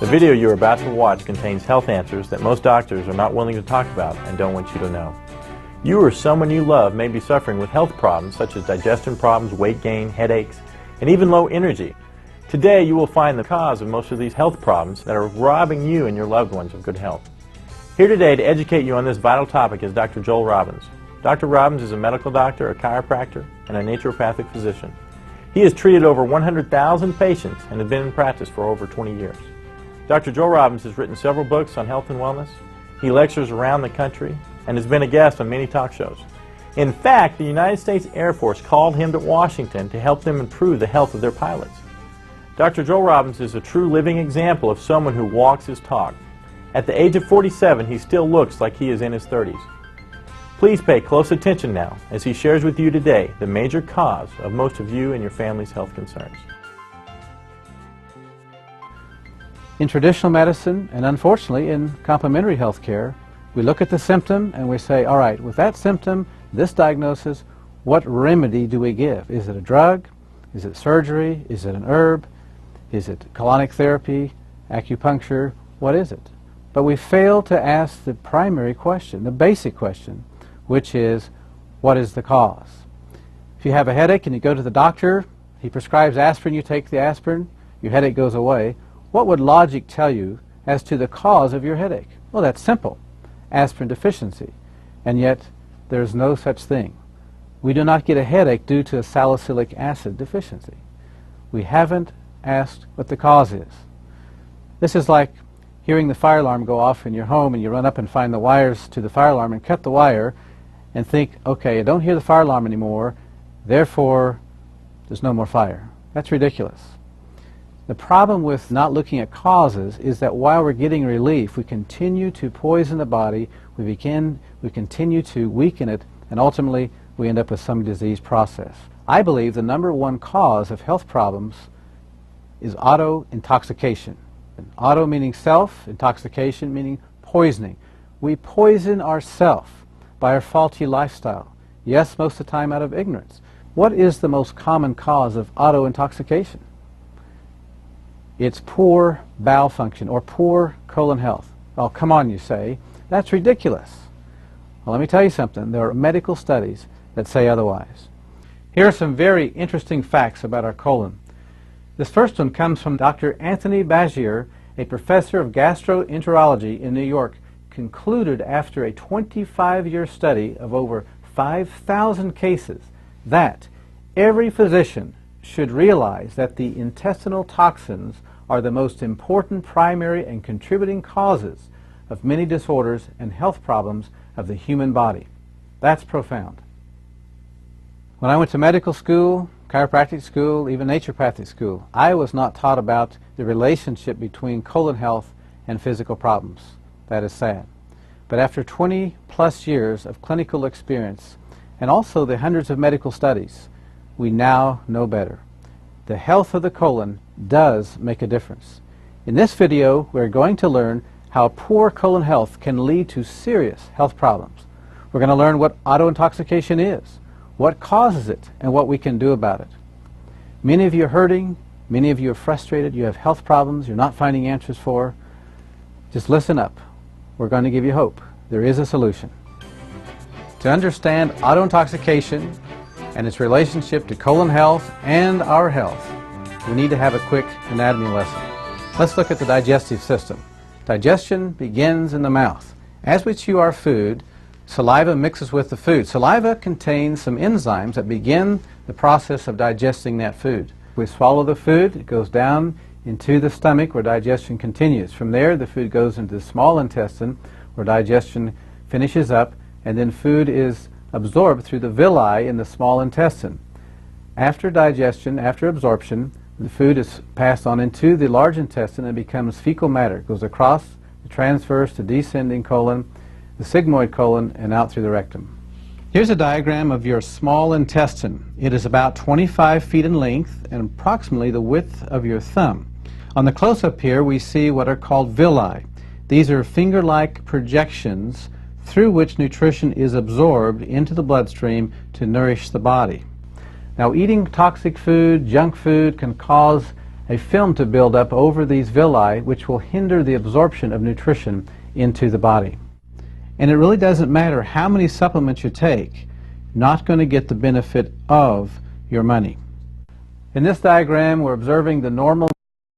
The video you are about to watch contains health answers that most doctors are not willing to talk about and don't want you to know. You or someone you love may be suffering with health problems such as digestion problems, weight gain, headaches, and even low energy. Today you will find the cause of most of these health problems that are robbing you and your loved ones of good health. Here today to educate you on this vital topic is Dr. Joel Robbins. Dr. Robbins is a medical doctor, a chiropractor, and a naturopathic physician. He has treated over 100,000 patients and has been in practice for over 20 years. Dr. Joel Robbins has written several books on health and wellness. He lectures around the country and has been a guest on many talk shows. In fact, the United States Air Force called him to Washington to help them improve the health of their pilots. Dr. Joel Robbins is a true living example of someone who walks his talk. At the age of 47, he still looks like he is in his 30s. Please pay close attention now as he shares with you today the major cause of most of you and your family's health concerns. In traditional medicine, and unfortunately in complementary health care, we look at the symptom and we say, all right, with that symptom, this diagnosis, what remedy do we give? Is it a drug? Is it surgery? Is it an herb? Is it colonic therapy, acupuncture? What is it? But we fail to ask the primary question, the basic question, which is, what is the cause? If you have a headache and you go to the doctor, he prescribes aspirin, you take the aspirin, your headache goes away. What would logic tell you as to the cause of your headache? Well, that's simple, aspirin deficiency. And yet, there's no such thing. We do not get a headache due to a salicylic acid deficiency. We haven't asked what the cause is. This is like hearing the fire alarm go off in your home and you run up and find the wires to the fire alarm and cut the wire and think, okay, I don't hear the fire alarm anymore, therefore there's no more fire. That's ridiculous. The problem with not looking at causes is that while we're getting relief, we continue to poison the body, we continue to weaken it, and ultimately we end up with some disease process. I believe the number one cause of health problems is auto-intoxication. Auto meaning self, intoxication meaning poisoning. We poison ourselves by our faulty lifestyle. Yes, most of the time out of ignorance. What is the most common cause of auto-intoxication? It's poor bowel function or poor colon health. Oh, come on, you say. That's ridiculous. Well, let me tell you something. There are medical studies that say otherwise. Here are some very interesting facts about our colon. This first one comes from Dr. Anthony Bagier, a professor of gastroenterology in New York, concluded after a 25-year study of over 5,000 cases that every physician should realize that the intestinal toxins are the most important primary and contributing causes of many disorders and health problems of the human body. That's profound. When I went to medical school, chiropractic school, even naturopathic school, I was not taught about the relationship between colon health and physical problems. That is sad. But after 20 plus years of clinical experience and also the hundreds of medical studies, we now know better. The health of the colon does make a difference. In this video, we're going to learn how poor colon health can lead to serious health problems. We're going to learn what auto-intoxication is, what causes it, and what we can do about it. Many of you are hurting, many of you are frustrated, you have health problems you're not finding answers for. Just listen up. We're going to give you hope. There is a solution. To understand auto-intoxication and its relationship to colon health and our health, we need to have a quick anatomy lesson. Let's look at the digestive system. Digestion begins in the mouth. As we chew our food, saliva mixes with the food. Saliva contains some enzymes that begin the process of digesting that food. We swallow the food, it goes down into the stomach where digestion continues. From there, the food goes into the small intestine where digestion finishes up, and then food is absorbed through the villi in the small intestine. After digestion, after absorption, the food is passed on into the large intestine and becomes fecal matter. It goes across the transverse to descending colon, the sigmoid colon, and out through the rectum. Here's a diagram of your small intestine. It is about 25 feet in length and approximately the width of your thumb. On the close-up here, we see what are called villi. These are finger-like projections through which nutrition is absorbed into the bloodstream to nourish the body. Now, eating toxic food, junk food, can cause a film to build up over these villi which will hinder the absorption of nutrition into the body. And it really doesn't matter how many supplements you take, not going to get the benefit of your money. In this diagram, we're observing the normal